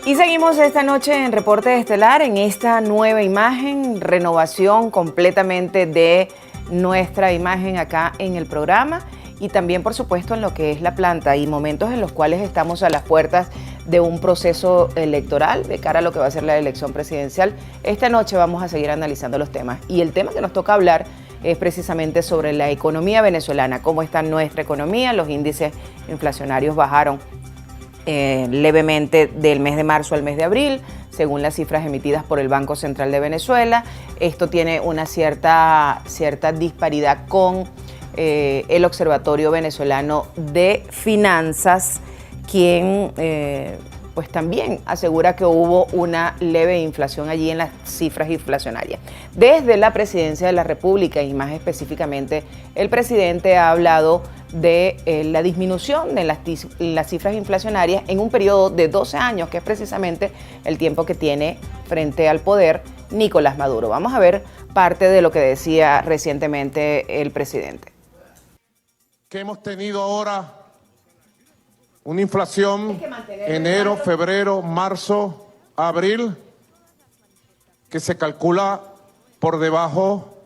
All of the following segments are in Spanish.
Y seguimos esta noche en Reporte Estelar en esta nueva imagen, renovación completamente de nuestra imagen acá en el programa y también por supuesto en lo que es la planta y momentos en los cuales estamos a las puertas de un proceso electoral de cara a lo que va a ser la elección presidencial. Esta noche vamos a seguir analizando los temas y el tema que nos toca hablar es precisamente sobre la economía venezolana, cómo está nuestra economía. Los índices inflacionarios bajaron levemente del mes de marzo al mes de abril, según las cifras emitidas por el Banco Central de Venezuela. Esto tiene una cierta disparidad con el Observatorio Venezolano de Finanzas, quien pues también asegura que hubo una leve inflación allí en las cifras inflacionarias. Desde la Presidencia de la República y más específicamente el presidente ha hablado de la disminución de las cifras inflacionarias en un periodo de 12 años, que es precisamente el tiempo que tiene frente al poder Nicolás Maduro. Vamos a ver parte de lo que decía recientemente el presidente. Que hemos tenido ahora una inflación enero, febrero, marzo, abril, que se calcula por debajo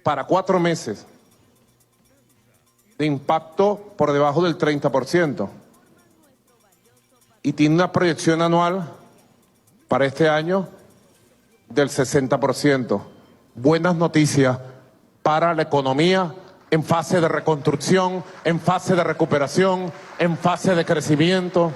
para 4 meses. De impacto por debajo del 30%. Y tiene una proyección anual para este año del 60%. Buenas noticias para la economía en fase de reconstrucción, en fase de recuperación, en fase de crecimiento.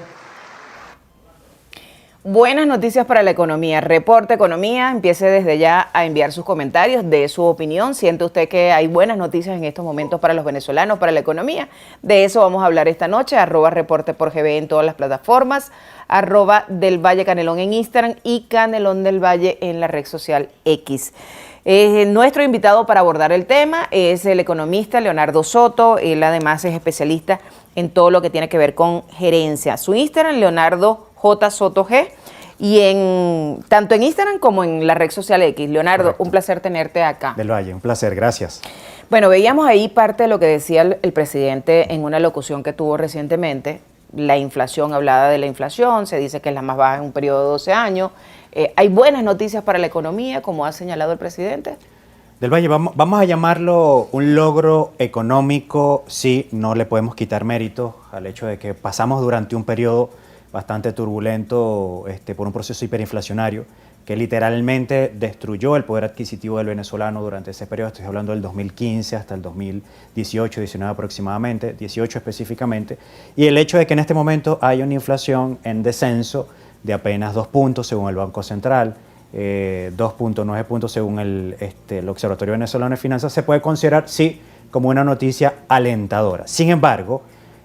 Buenas noticias para la economía. Reporte Economía, empiece desde ya a enviar sus comentarios, de su opinión. ¿Siente usted que hay buenas noticias en estos momentos para los venezolanos, para la economía? De eso vamos a hablar esta noche. @reporte por GB en todas las plataformas, @del Valle Canelón en Instagram y Canelón del Valle en la red social X. Nuestro invitado para abordar el tema es el economista Leonardo Soto. Él además es especialista en todo lo que tiene que ver con gerencia. Su Instagram, Leonardo J. Soto G, y tanto en Instagram como en la red social X. Leonardo, correcto. Un placer tenerte acá. Del Valle, un placer, gracias. Bueno, veíamos ahí parte de lo que decía el presidente en una locución que tuvo recientemente. La inflación, hablaba de la inflación, se dice que es la más baja en un periodo de 12 años. ¿Hay buenas noticias para la economía, como ha señalado el presidente? Del Valle, vamos a llamarlo un logro económico. Sí, no le podemos quitar mérito al hecho de que pasamos durante un periodo bastante turbulento por un proceso hiperinflacionario que literalmente destruyó el poder adquisitivo del venezolano durante ese periodo. Estoy hablando del 2015 hasta el 2018, 19 aproximadamente, 18 específicamente. Y el hecho de que en este momento hay una inflación en descenso de apenas 2 puntos según el Banco Central, 2.9 puntos según el Observatorio Venezolano de Finanzas, se puede considerar, sí, como una noticia alentadora. Sin embargo,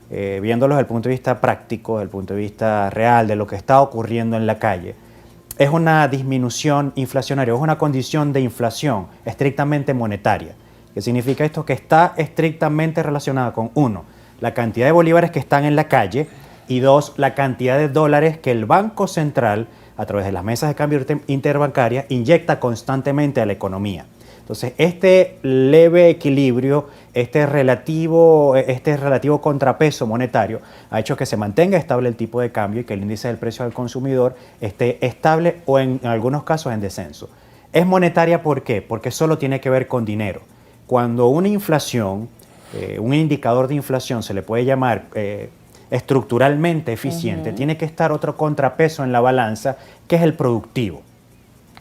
viéndolo desde el punto de vista práctico, desde el punto de vista real, de lo que está ocurriendo en la calle, es una disminución inflacionaria, es una condición de inflación estrictamente monetaria. ¿Qué significa esto? Que está estrictamente relacionada con, 1, la cantidad de bolívares que están en la calle, y 2, la cantidad de dólares que el Banco Central, a través de las mesas de cambio interbancaria, inyecta constantemente a la economía. Entonces, este leve equilibrio, este relativo contrapeso monetario ha hecho que se mantenga estable el tipo de cambio y que el índice del precio al consumidor esté estable o en algunos casos en descenso. ¿Es monetaria por qué? Porque solo tiene que ver con dinero. Cuando una inflación, un indicador de inflación se le puede llamar estructuralmente eficiente, tiene que estar otro contrapeso en la balanza, que es el productivo,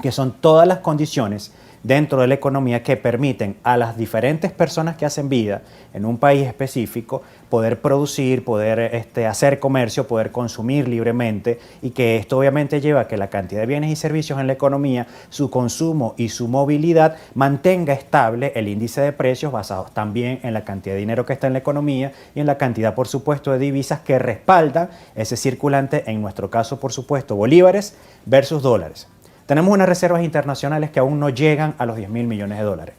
que son todas las condiciones dentro de la economía que permiten a las diferentes personas que hacen vida en un país específico poder producir, poder hacer comercio, poder consumir libremente, y que esto obviamente lleva a que la cantidad de bienes y servicios en la economía, su consumo y su movilidad mantenga estable el índice de precios, basados también en la cantidad de dinero que está en la economía y en la cantidad, por supuesto, de divisas que respaldan ese circulante, en nuestro caso, por supuesto, bolívares versus dólares. Tenemos unas reservas internacionales que aún no llegan a los 10.000 millones de dólares.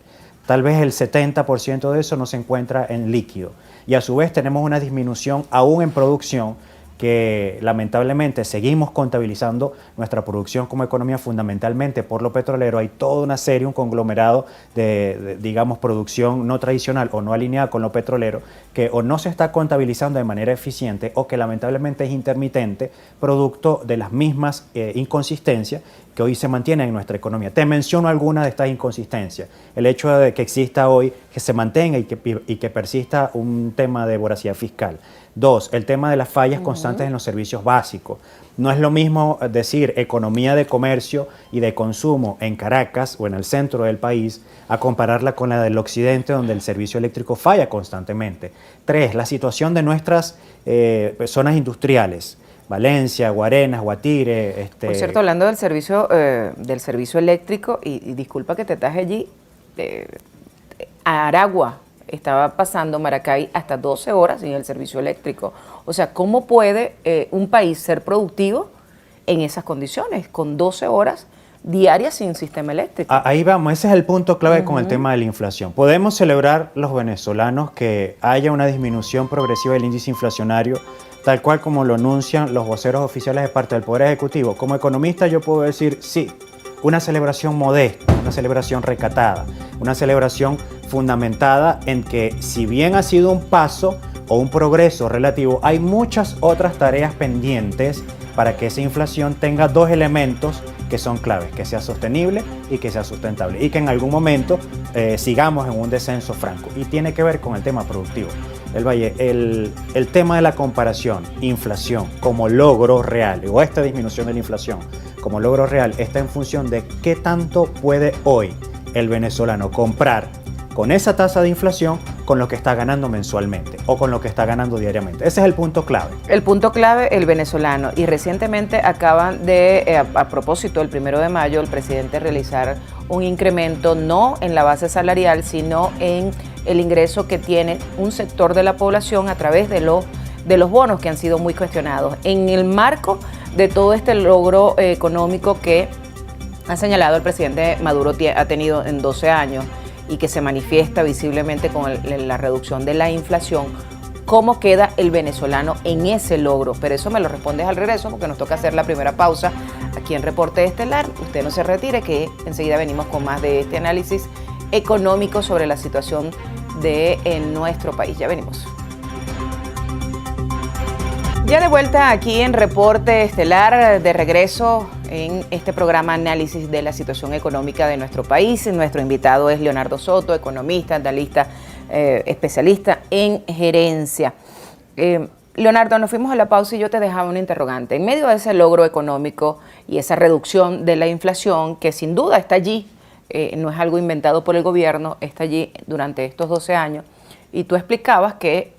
Tal vez el 70% de eso no se encuentra en líquido. Y a su vez tenemos una disminución aún en producción que lamentablemente seguimos contabilizando nuestra producción como economía fundamentalmente por lo petrolero. Hay toda una serie, un conglomerado digamos, producción no tradicional o no alineada con lo petrolero, que o no se está contabilizando de manera eficiente o que lamentablemente es intermitente, producto de las mismas inconsistencias que hoy se mantienen en nuestra economía. Te menciono algunas de estas inconsistencias. El hecho de que exista hoy, que se mantenga y que persista un tema de voracidad fiscal. 2, el tema de las fallas constantes en los servicios básicos. No es lo mismo decir economía de comercio y de consumo en Caracas o en el centro del país a compararla con la del occidente, donde el servicio eléctrico falla constantemente. 3, la situación de nuestras zonas industriales. Valencia, Guarenas, Guatire. Por cierto, hablando del servicio eléctrico, y disculpa que te taje allí, a Aragua estaba pasando Maracay hasta 12 horas sin el servicio eléctrico. O sea, ¿cómo puede un país ser productivo en esas condiciones, con 12 horas diarias sin sistema eléctrico? Ahí vamos, ese es el punto clave con el tema de la inflación. Podemos celebrar los venezolanos que haya una disminución progresiva del índice inflacionario, tal cual como lo anuncian los voceros oficiales de parte del Poder Ejecutivo. Como economista yo puedo decir sí, una celebración modesta, una celebración recatada, una celebración fundamentada en que si bien ha sido un paso o un progreso relativo, hay muchas otras tareas pendientes para que esa inflación tenga dos elementos que son claves, que sea sostenible y que sea sustentable y que en algún momento sigamos en un descenso franco. Y tiene que ver con el tema productivo. El Valle, el tema de la comparación, inflación como logro real, o esta disminución de la inflación como logro real, está en función de qué tanto puede hoy el venezolano comprar con esa tasa de inflación con lo que está ganando mensualmente o con lo que está ganando diariamente. Ese es el punto clave. El punto clave, el venezolano. Y recientemente acaban de, a propósito, el 1 de mayo, el presidente realizar un incremento no en la base salarial, sino en el ingreso que tiene un sector de la población a través de los bonos que han sido muy cuestionados. En el marco de todo este logro económico que ha señalado el presidente Maduro ha tenido en 12 años y que se manifiesta visiblemente con la reducción de la inflación, ¿cómo queda el venezolano en ese logro? Pero eso me lo respondes al regreso porque nos toca hacer la primera pausa aquí en Reporte Estelar. Usted no se retire, que enseguida venimos con más de este análisis económico sobre la situación en nuestro país. Ya venimos. Ya de vuelta aquí en Reporte Estelar, de regreso en este programa análisis de la situación económica de nuestro país. Nuestro invitado es Leonardo Soto, economista, analista, especialista en gerencia. Leonardo, nos fuimos a la pausa y yo te dejaba una interrogante. En medio de ese logro económico y esa reducción de la inflación, que sin duda está allí, no es algo inventado por el gobierno, está allí durante estos 12 años, y tú explicabas que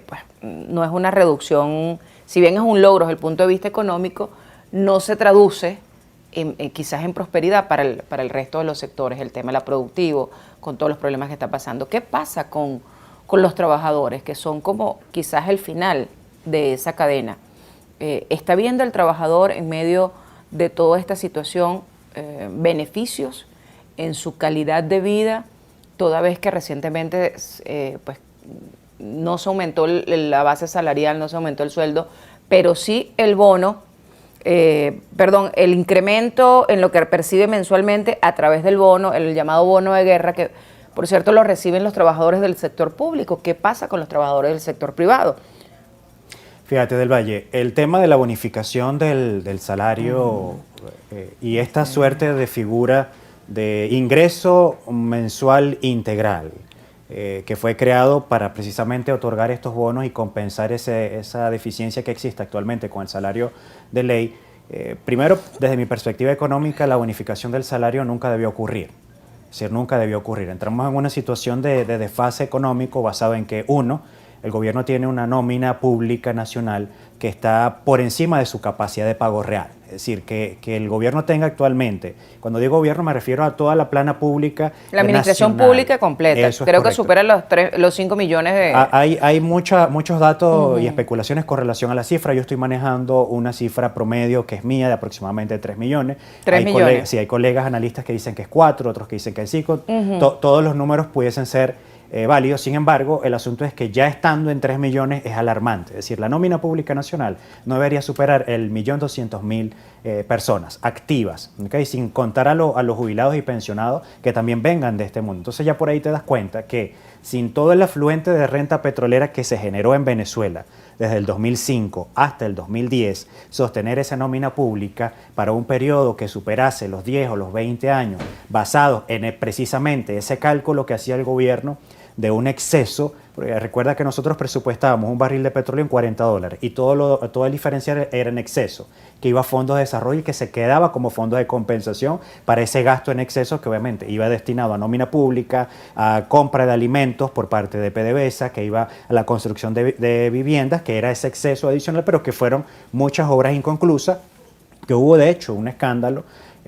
pues, no es una reducción, si bien es un logro desde el punto de vista económico, no se traduce quizás en prosperidad para el resto de los sectores, el tema productivo, con todos los problemas que está pasando. ¿Qué pasa con los trabajadores, que son como quizás el final de esa cadena? ¿Está viendo el trabajador en medio de toda esta situación beneficios en su calidad de vida, toda vez que recientemente pues, no se aumentó la base salarial, no se aumentó el sueldo, pero sí el bono, el incremento en lo que percibe mensualmente a través del bono, el llamado bono de guerra, que por cierto lo reciben los trabajadores del sector público? ¿Qué pasa con los trabajadores del sector privado? Fíjate, Del Valle, el tema de la bonificación del salario y esta suerte de figura de ingreso mensual integral, que fue creado para precisamente otorgar estos bonos y compensar esa deficiencia que existe actualmente con el salario de ley. Primero, desde mi perspectiva económica, la bonificación del salario nunca debió ocurrir. Es decir, nunca debió ocurrir. Entramos en una situación de desfase económico basado en que, uno, el gobierno tiene una nómina pública nacional que está por encima de su capacidad de pago real. Es decir, que el gobierno tenga actualmente, cuando digo gobierno me refiero a toda la plana pública la administración nacional. Pública completa. Eso es creo correcto. que supera los 5 millones de... Hay muchos datos y especulaciones con relación a la cifra. Yo estoy manejando una cifra promedio que es mía de aproximadamente 3 millones. 3 millones. Sí, hay colegas analistas que dicen que es 4, otros que dicen que es 5. Todos los números pudiesen ser válido. Sin embargo, el asunto es que ya estando en 3 millones es alarmante. Es decir, la nómina pública nacional no debería superar el 1.200.000 personas activas, ¿okay? Sin contar a los jubilados y pensionados que también vengan de este mundo. Entonces ya por ahí te das cuenta que sin todo el afluente de renta petrolera que se generó en Venezuela desde el 2005 hasta el 2010, sostener esa nómina pública para un periodo que superase los 10 o los 20 años, basados en precisamente ese cálculo que hacía el gobierno de un exceso, porque recuerda que nosotros presupuestábamos un barril de petróleo en $40 y todo el diferencial era en exceso, que iba a fondos de desarrollo y que se quedaba como fondos de compensación para ese gasto en exceso que obviamente iba destinado a nómina pública, a compra de alimentos por parte de PDVSA, que iba a la construcción de viviendas, que era ese exceso adicional, pero que fueron muchas obras inconclusas, que hubo de hecho un escándalo.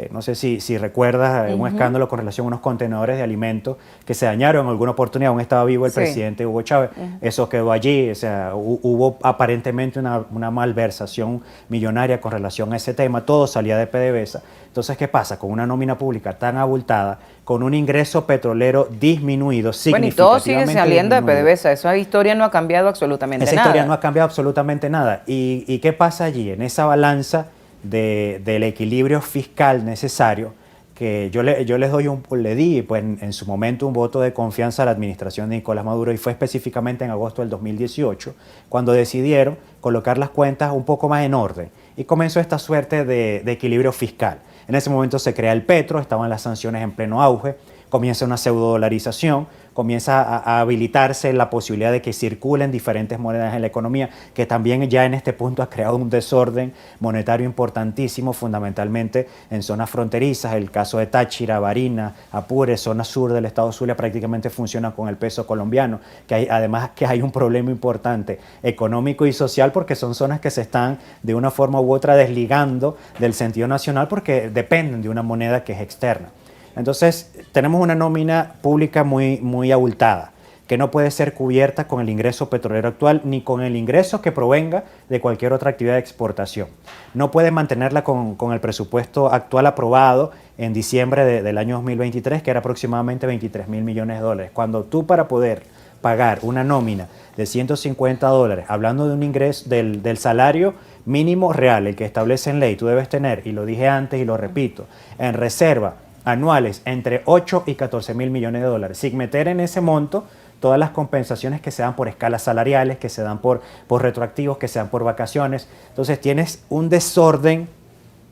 No sé si recuerdas un escándalo con relación a unos contenedores de alimentos que se dañaron en alguna oportunidad, aún estaba vivo el presidente Hugo Chávez, eso quedó allí, o sea, hubo aparentemente una malversación millonaria con relación a ese tema, todo salía de PDVSA. Entonces, ¿qué pasa? Con una nómina pública tan abultada, con un ingreso petrolero disminuido significativamente. Bueno, y todo sigue saliendo de PDVSA, esa historia no ha cambiado absolutamente nada. Esa historia no ha cambiado absolutamente nada. ¿Y qué pasa allí? En esa balanza del equilibrio fiscal necesario, que yo le di pues, en su momento un voto de confianza a la administración de Nicolás Maduro, y fue específicamente en agosto del 2018, cuando decidieron colocar las cuentas un poco más en orden y comenzó esta suerte de equilibrio fiscal. En ese momento se crea el Petro, estaban las sanciones en pleno auge, comienza una pseudodolarización, comienza a habilitarse la posibilidad de que circulen diferentes monedas en la economía, que también ya en este punto ha creado un desorden monetario importantísimo, fundamentalmente en zonas fronterizas. El caso de Táchira, Barinas, Apure, zona sur del estado Zulia, prácticamente funciona con el peso colombiano, además que hay un problema importante económico y social, porque son zonas que se están de una forma u otra desligando del sentido nacional porque dependen de una moneda que es externa. Entonces, tenemos una nómina pública muy abultada, que no puede ser cubierta con el ingreso petrolero actual ni con el ingreso que provenga de cualquier otra actividad de exportación. No puede mantenerla con el presupuesto actual aprobado en diciembre del año 2023, que era aproximadamente $23.000 millones. Cuando tú, para poder pagar una nómina de $150, hablando de un ingreso del salario mínimo real, el que establece en ley, tú debes tener, y lo dije antes y lo repito, en reserva anuales entre 8 y 14.000 millones de dólares, sin meter en ese monto todas las compensaciones que se dan por escalas salariales, que se dan por retroactivos, que se dan por vacaciones. Entonces tienes un desorden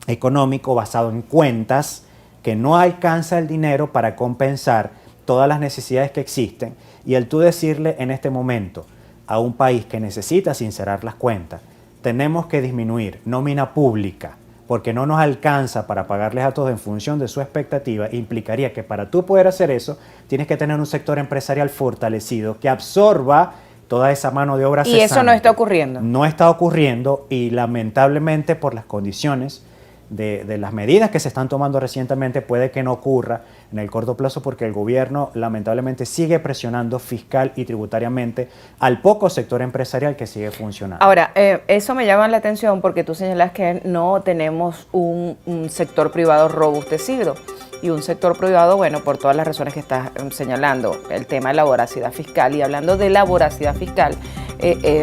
económico basado en cuentas que no alcanza el dinero para compensar todas las necesidades que existen, y el tú decirle en este momento a un país que necesita sincerar las cuentas, tenemos que disminuir nómina pública porque no nos alcanza para pagarles a todos en función de su expectativa, implicaría que para tú poder hacer eso, tienes que tener un sector empresarial fortalecido que absorba toda esa mano de obra cesante. Y eso no está ocurriendo. No está ocurriendo, y lamentablemente por las condiciones de las medidas que se están tomando recientemente puede que no ocurra en el corto plazo, porque el gobierno lamentablemente sigue presionando fiscal y tributariamente al poco sector empresarial que sigue funcionando. Ahora, eso me llama la atención porque tú señalas que no tenemos un sector privado robustecido, y un sector privado, bueno, por todas las razones que estás señalando, el tema de la voracidad fiscal. Y hablando de la voracidad fiscal,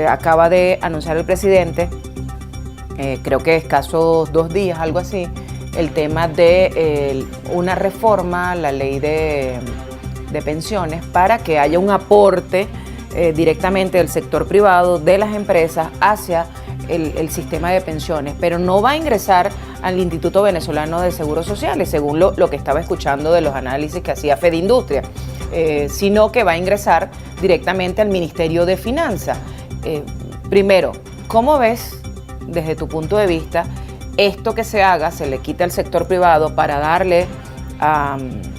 acaba de anunciar el presidente, creo que escasos 2 días, algo así, el tema de una reforma a la ley de pensiones para que haya un aporte directamente del sector privado, de las empresas, hacia el sistema de pensiones, pero no va a ingresar al Instituto Venezolano de Seguros Sociales, según lo que estaba escuchando de los análisis que hacía Fedindustria, sino que va a ingresar directamente al Ministerio de Finanzas. Primero, ¿cómo ves desde tu punto de vista esto que se haga, se le quita al sector privado para darle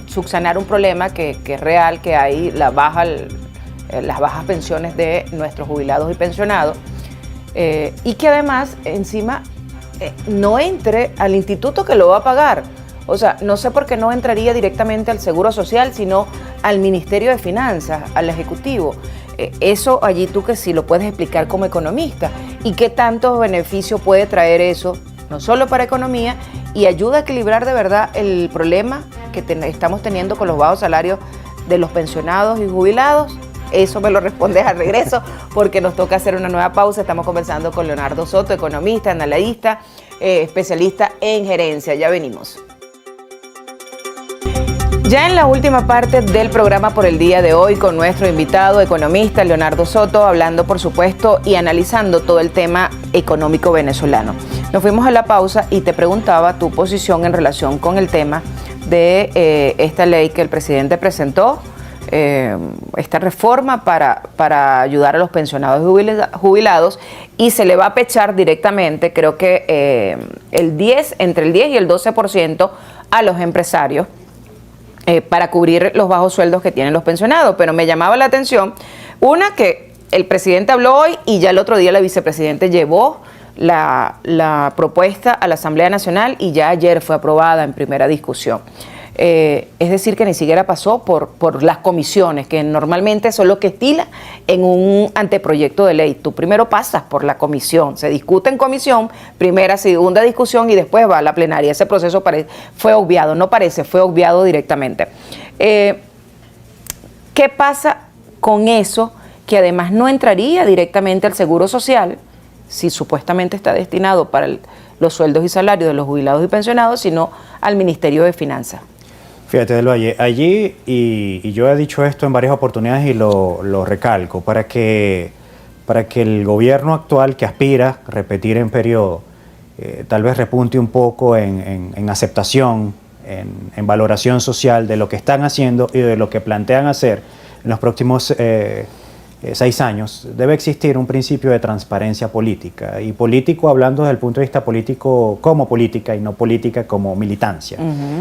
subsanar un problema que es real, que hay las bajas pensiones de nuestros jubilados y pensionados, y que además encima no entre al instituto que lo va a pagar? O sea, no sé por qué no entraría directamente al Seguro Social, sino al Ministerio de Finanzas, al Ejecutivo. Eso allí tú que sí lo puedes explicar como economista, y qué tantos beneficios puede traer eso, no solo para economía, y ayuda a equilibrar de verdad el problema que estamos teniendo con los bajos salarios de los pensionados y jubilados? Eso me lo respondes al regreso, porque nos toca hacer una nueva pausa. Estamos conversando con Leonardo Soto, economista, analista, especialista en gerencia. Ya venimos. Ya en la última parte del programa por el día de hoy, con nuestro invitado economista Leonardo Soto, hablando por supuesto y analizando todo el tema económico venezolano. Nos fuimos a la pausa y te preguntaba tu posición en relación con el tema de esta ley que el presidente presentó, esta reforma para ayudar a los pensionados y jubilados, y se le va a pechar directamente, creo que entre el 10 y el 12% a los empresarios, para cubrir los bajos sueldos que tienen los pensionados. Pero me llamaba la atención, que el presidente habló hoy y ya el otro día la vicepresidenta llevó la propuesta a la Asamblea Nacional y ya ayer fue aprobada en primera discusión. Es decir, que ni siquiera pasó por las comisiones, que normalmente son lo que estila en un anteproyecto de ley. Tú primero pasas por la comisión, se discute en comisión, primera, segunda discusión y después va a la plenaria. Ese proceso fue obviado, fue obviado directamente. ¿Qué pasa con eso, que además no entraría directamente al Seguro Social, si supuestamente está destinado para los sueldos y salarios de los jubilados y pensionados, sino al Ministerio de Finanzas? Fíjate, allí, y yo he dicho esto en varias oportunidades y lo recalco, para que el gobierno actual, que aspira a repetir en periodo, tal vez repunte un poco en aceptación, en valoración social de lo que están haciendo y de lo que plantean hacer en los próximos 6 años, debe existir un principio de transparencia política, y político hablando desde el punto de vista político como política y no política como militancia,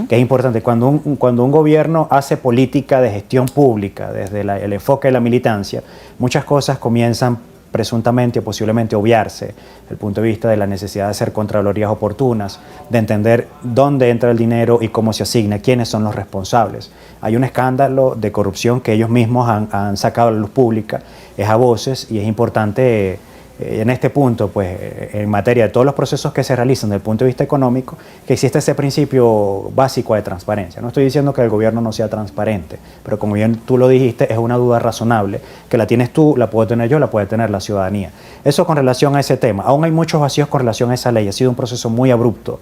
que es importante. Cuando un gobierno hace política de gestión pública desde el enfoque de la militancia, muchas cosas comienzan presuntamente o posiblemente obviarse desde el punto de vista de la necesidad de hacer contralorías oportunas, de entender dónde entra el dinero y cómo se asigna, quiénes son los responsables. Hay un escándalo de corrupción que ellos mismos han sacado a la luz pública, es a voces, y es importante en este punto, pues en materia de todos los procesos que se realizan desde el punto de vista económico, que existe ese principio básico de transparencia. No estoy diciendo que el gobierno no sea transparente, pero como bien tú lo dijiste, es una duda razonable, que la tienes tú, la puedo tener yo, la puede tener la ciudadanía. Eso con relación a ese tema. Aún hay muchos vacíos con relación a esa ley, ha sido un proceso muy abrupto.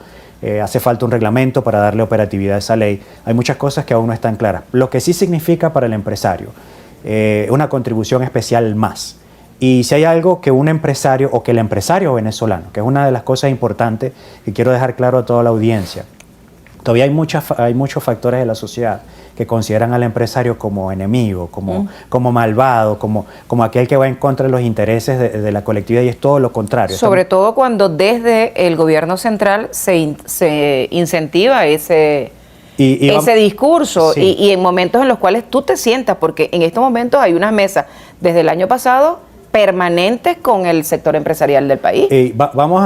Hace falta un reglamento para darle operatividad a esa ley. Hay muchas cosas que aún no están claras. Lo que sí significa para el empresario, una contribución especial más. Y si hay algo que un empresario, o que el empresario venezolano, que es una de las cosas importantes que quiero dejar claro a toda la audiencia, todavía hay muchos factores de la sociedad que consideran al empresario como enemigo, como malvado, como aquel que va en contra de los intereses de la colectividad, y es todo lo contrario. Sobre todo cuando desde el gobierno central se incentiva ese discurso, sí. y en momentos en los cuales tú te sientas, porque en estos momentos hay unas mesas desde el año pasado permanentes con el sector empresarial del país. Vamos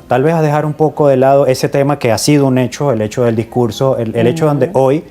tal vez a dejar un poco de lado ese tema que ha sido un hecho, el hecho del discurso, el hecho donde hoy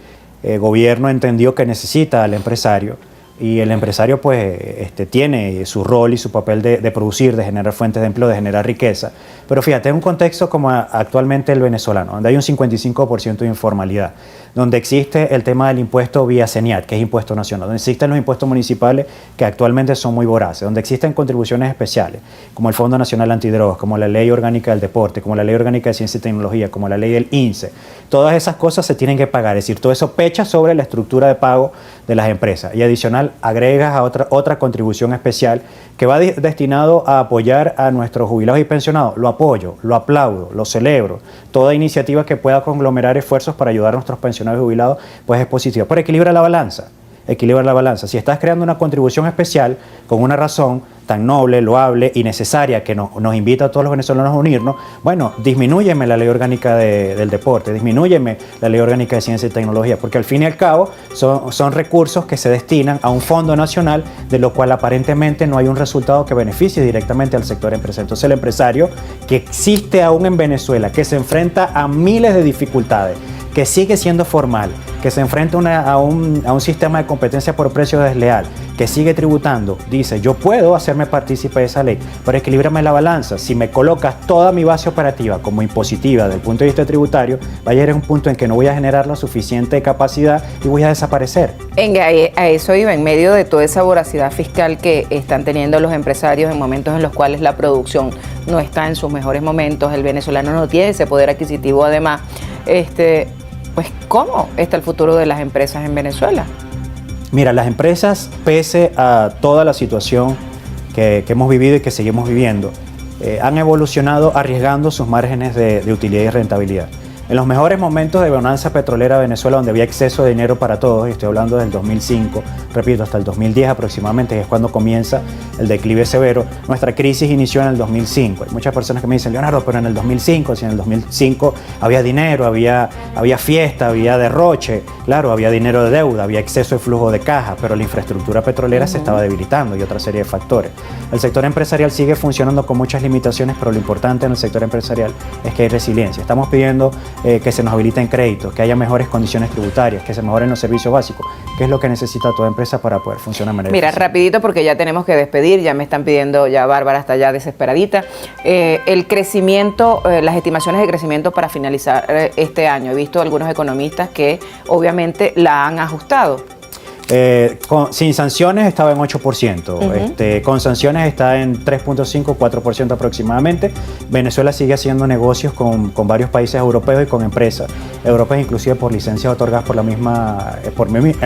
el gobierno entendió que necesita al empresario, y el empresario pues tiene su rol y su papel de producir, de generar fuentes de empleo, de generar riqueza. Pero fíjate, en un contexto como actualmente el venezolano, donde hay un 55% de informalidad, donde existe el tema del impuesto vía CENIAT, que es impuesto nacional, donde existen los impuestos municipales que actualmente son muy voraces, donde existen contribuciones especiales, como el Fondo Nacional Antidrogas, como la Ley Orgánica del Deporte, como la Ley Orgánica de Ciencia y Tecnología, como la ley del INSE. Todas esas cosas se tienen que pagar, es decir, todo eso pecha sobre la estructura de pago de las empresas, y adicional agregas a otra contribución especial que va destinado a apoyar a nuestros jubilados y pensionados. Lo apoyo, lo aplaudo, lo celebro. Toda iniciativa que pueda conglomerar esfuerzos para ayudar a nuestros pensionados y jubilados pues es positiva, pero equilibra la balanza. Si estás creando una contribución especial con una razón tan noble, loable y necesaria que nos invita a todos los venezolanos a unirnos, bueno, disminúyeme la ley orgánica del deporte, disminúyeme la ley orgánica de ciencia y tecnología, porque al fin y al cabo son recursos que se destinan a un fondo nacional, de lo cual aparentemente no hay un resultado que beneficie directamente al sector empresarial. Entonces el empresario, que existe aún en Venezuela, que se enfrenta a miles de dificultades, que sigue siendo formal, que se enfrenta a un sistema de competencia por precio desleal, que sigue tributando, dice, yo puedo hacerme partícipe de esa ley, pero equilíbrame la balanza. Si me colocas toda mi base operativa como impositiva desde el punto de vista tributario, va a llegar a un punto en que no voy a generar la suficiente capacidad y voy a desaparecer. A eso iba, en medio de toda esa voracidad fiscal que están teniendo los empresarios en momentos en los cuales la producción no está en sus mejores momentos, el venezolano no tiene ese poder adquisitivo además, pues ¿cómo está el futuro de las empresas en Venezuela? Mira, las empresas, pese a toda la situación que hemos vivido y que seguimos viviendo, han evolucionado arriesgando sus márgenes de utilidad y rentabilidad. En los mejores momentos de bonanza petrolera de Venezuela, donde había exceso de dinero para todos, y estoy hablando del 2005, repito, hasta el 2010 aproximadamente, que es cuando comienza el declive severo, nuestra crisis inició en el 2005. Hay muchas personas que me dicen, Leonardo, pero en el 2005, si en el 2005 había dinero, había fiesta, había derroche, claro, había dinero de deuda, había exceso de flujo de caja, pero la infraestructura petrolera se estaba debilitando y otra serie de factores. El sector empresarial sigue funcionando con muchas limitaciones, pero lo importante en el sector empresarial es que hay resiliencia. Estamos pidiendo que se nos habiliten créditos, que haya mejores condiciones tributarias, que se mejoren los servicios básicos, que es lo que necesita toda empresa para poder funcionar de manera eficiente. Rapidito porque ya tenemos que despedir, ya me están pidiendo, ya Bárbara está ya desesperadita. El crecimiento, las estimaciones de crecimiento para finalizar este año. He visto algunos economistas que obviamente la han ajustado. Sin sanciones estaba en 8%, con sanciones está en 3.5, 4% aproximadamente. Venezuela sigue haciendo negocios con varios países europeos y con empresas europeas, inclusive por licencias otorgadas por el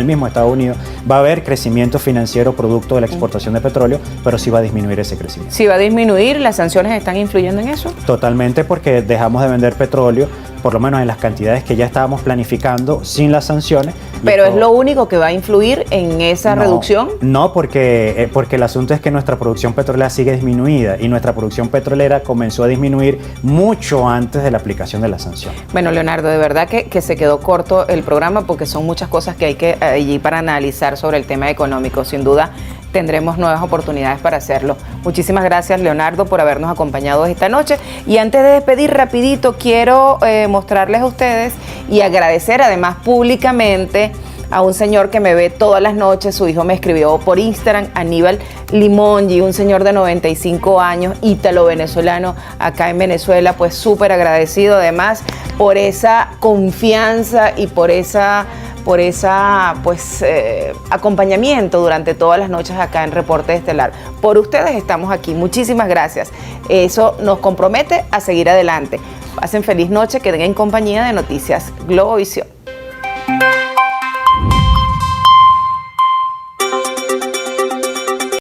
mismo Estados Unidos. Va a haber crecimiento financiero producto de la exportación de petróleo, pero sí va a disminuir ese crecimiento. ¿Sí va a disminuir? ¿Las sanciones están influyendo en eso? Totalmente, porque dejamos de vender petróleo, por lo menos en las cantidades que ya estábamos planificando sin las sanciones. ¿Pero es lo único que va a influir en esa reducción? No, porque el asunto es que nuestra producción petrolera sigue disminuida y nuestra producción petrolera comenzó a disminuir mucho antes de la aplicación de la sanción. Bueno, Leonardo, de verdad que se quedó corto el programa porque son muchas cosas que hay que allí para analizar sobre el tema económico. Sin duda tendremos nuevas oportunidades para hacerlo. Muchísimas gracias, Leonardo, por habernos acompañado esta noche. Y antes de despedir rapidito, quiero mostrarles a ustedes y agradecer además públicamente a un señor que me ve todas las noches. Su hijo me escribió por Instagram, Aníbal Limongi, un señor de 95 años, ítalo-venezolano acá en Venezuela, pues súper agradecido además por esa confianza y por esa acompañamiento durante todas las noches acá en Reporte Estelar. Por ustedes estamos aquí. Muchísimas gracias. Eso nos compromete a seguir adelante. Pasen feliz noche, queden en compañía de Noticias Globovisión.